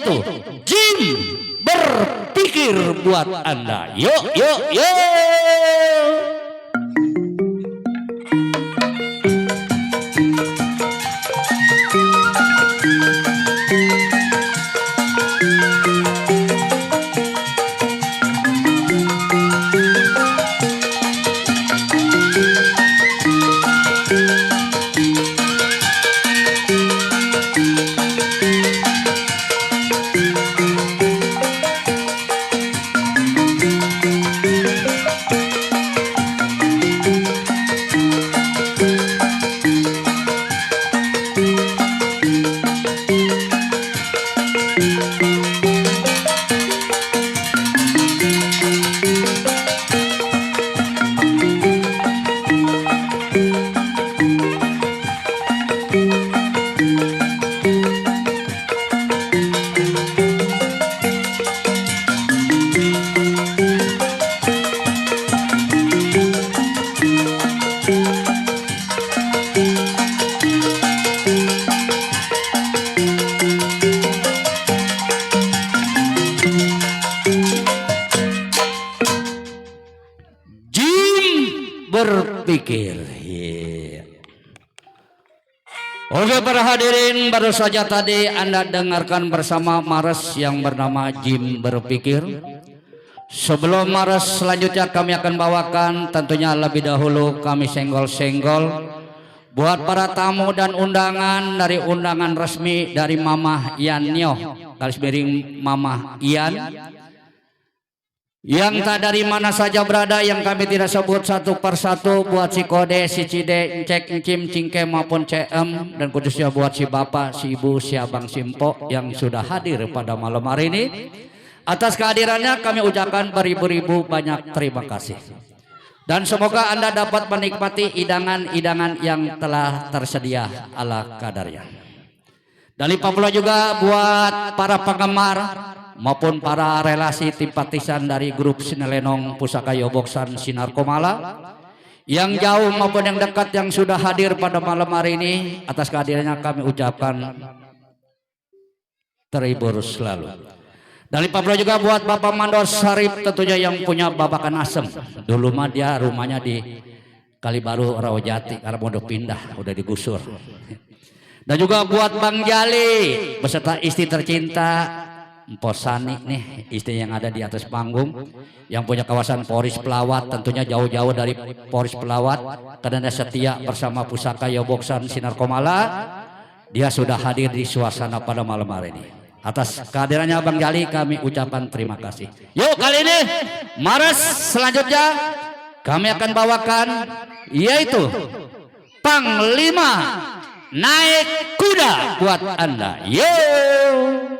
yaitu Jim berpikir buat Anda. Yuk, yuk, yuk. Berpikir. Oke para hadirin, baru saja tadi Anda dengarkan bersama Mares yang bernama Jim berpikir. Sebelum Mares selanjutnya kami akan bawakan, tentunya lebih dahulu kami senggol-senggol buat para tamu dan undangan dari undangan resmi dari Mama Ian Nyoh, garis miring Mama Ian. Yang tak dari mana saja berada, yang kami tidak sebut satu persatu, buat si Kode, si Cide, Cek, Cim, Cingke maupun CM, dan khususnya buat si Bapak, si Ibu, si Abang, si Mpok yang sudah hadir pada malam hari ini. Atas kehadirannya kami ucapkan beribu-ribu banyak terima kasih. Dan semoga Anda dapat menikmati hidangan-hidangan yang telah tersedia ala kadarnya. Dan lipat pula juga buat para penggemar maupun para relasi simpatisan dari grup Sinelenong Pusaka Yoboksan Sinar Komala yang jauh maupun yang dekat yang sudah hadir pada malam hari ini, atas kehadirannya kami ucapkan terhibur selalu. Dan lipat pula juga buat Bapak Mandor Sarip, tentunya yang punya babakan asem. Dulu mah dia rumahnya di Kalibaru Rawajati, karena mau pindah, udah digusur. Dan juga buat Bang Jali beserta istri tercinta Posani nih, istri yang ada di atas panggung, yang punya kawasan Poris Pelawat, tentunya jauh-jauh dari Poris Pelawat karena setia bersama Pusaka Yoboksan Sinar Komala. Dia sudah hadir di suasana pada malam hari ini. Atas kehadirannya Bang Jali kami ucapkan terima kasih. Yuk kali ini Mares selanjutnya kami akan bawakan yaitu Panglima Naik Kuda buat Anda. Yuk.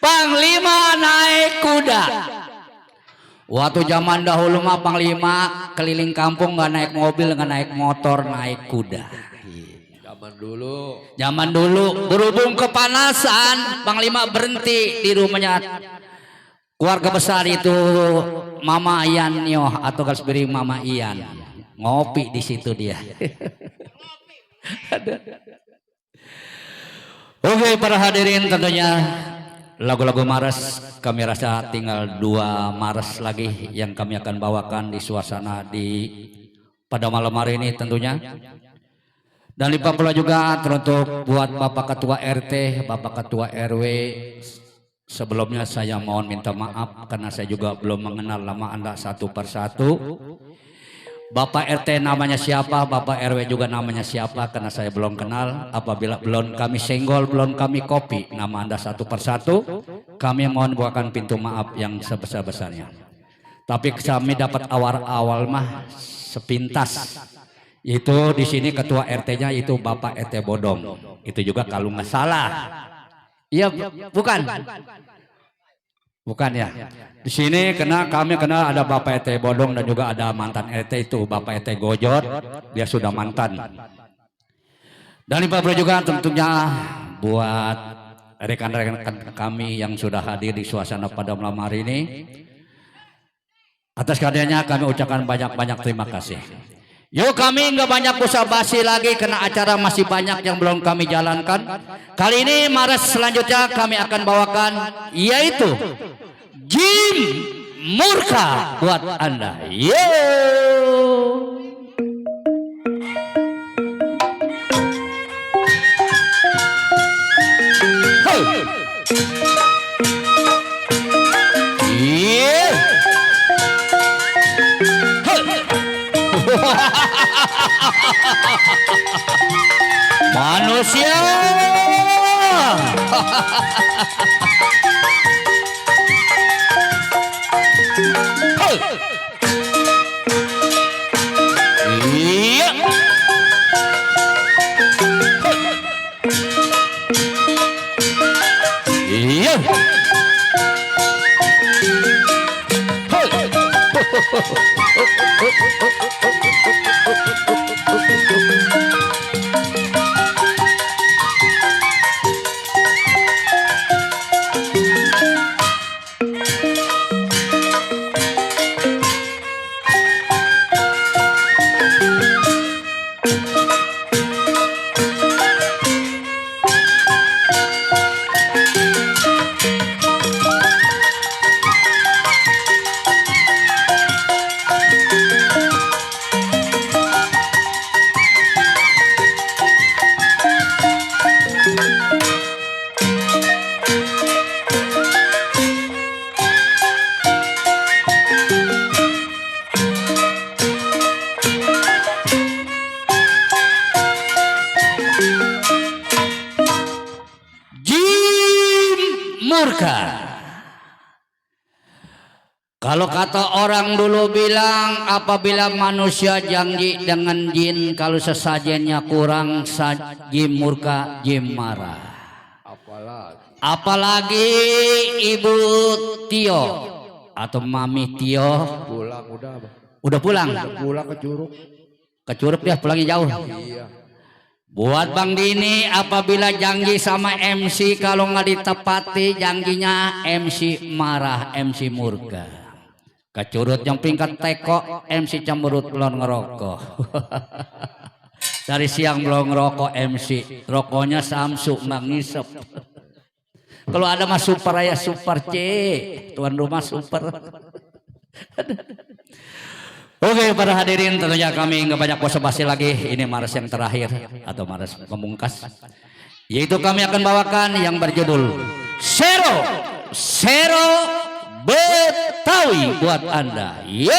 Panglima naik kuda. Waktu zaman dahulu mah Panglima keliling kampung nggak naik mobil, nggak naik motor, naik kuda. Zaman dulu berhubung kepanasan, Panglima berhenti di rumahnya keluarga besar itu Mama Ian nyoh atau garis beri Mama Ian. Ngopi di situ dia. Oke para hadirin, tentunya lagu-lagu Mares kami rasa tinggal 2 Mares lagi yang kami akan bawakan di suasana pada malam hari ini tentunya. Dan lupa pula juga teruntuk buat Bapak Ketua RT, Bapak Ketua RW. Sebelumnya saya mohon minta maaf karena saya juga belum mengenal nama Anda satu persatu. Bapak RT namanya siapa, Bapak RW juga namanya siapa, karena saya belum kenal. Apabila belum kami senggol, belum kami kopi nama Anda satu persatu, kami mohon bukakan pintu maaf yang sebesar-besarnya. Tapi kami dapat awal-awal mah sepintas. Itu di sini ketua RT-nya itu Bapak RT Bodong. Itu juga kalau nggak salah. Iya, bukan? Bukan ya. Di sini kami kenal ada Bapak RT Bodong dan juga ada mantan RT itu Bapak RT Gojot, dia sudah mantan. Dan Pak Bro juga tentunya buat rekan-rekan kami yang sudah hadir di suasana pada malam hari ini. Atas kadernya kami ucapkan banyak-banyak terima kasih. Yuk kami nggak banyak basa-basi lagi karena acara masih banyak yang belum kami jalankan. Kali ini Mares selanjutnya kami akan bawakan yaitu Jim Murka buat Anda. Yo. Manusia. Iya. Iya. Kalau kata orang dulu bilang apabila manusia janji dengan jin kalau sesajennya kurang jin murka jin marah. Apalagi Ibu Tio atau Mami Tio pulang udah pulang. Pulang ke Curug. Ke Curug dia pulangnya jauh. Iya. Buat Bang Dini apabila janji sama MC kalau nggak ditepati janjinya MC marah, MC murka. Kecurut yang pingkat teko MC cemberut belum ngerokok. Dari siang belum ngerokok MC, rokoknya Samsu nggak ngisep. Kalau ada mah super ya super C, tuan rumah super. Oke para hadirin tentunya kami nggak banyak basa-basi lagi. Ini Mares yang terakhir atau Mares pemungkas. Yaitu kami akan bawakan yang berjudul Sero Betawi buat Anda. Yo.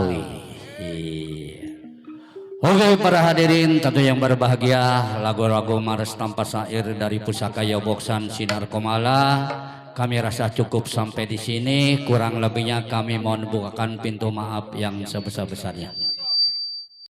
Betawi. Oke para hadirin tentu yang berbahagia, lagu-lagu mares tanpa syair dari Pusaka Yoboksan Sinar Komala kami rasa cukup sampai di sini. Kurang lebihnya kami mohon bukakan pintu maaf yang sebesar-besarnya.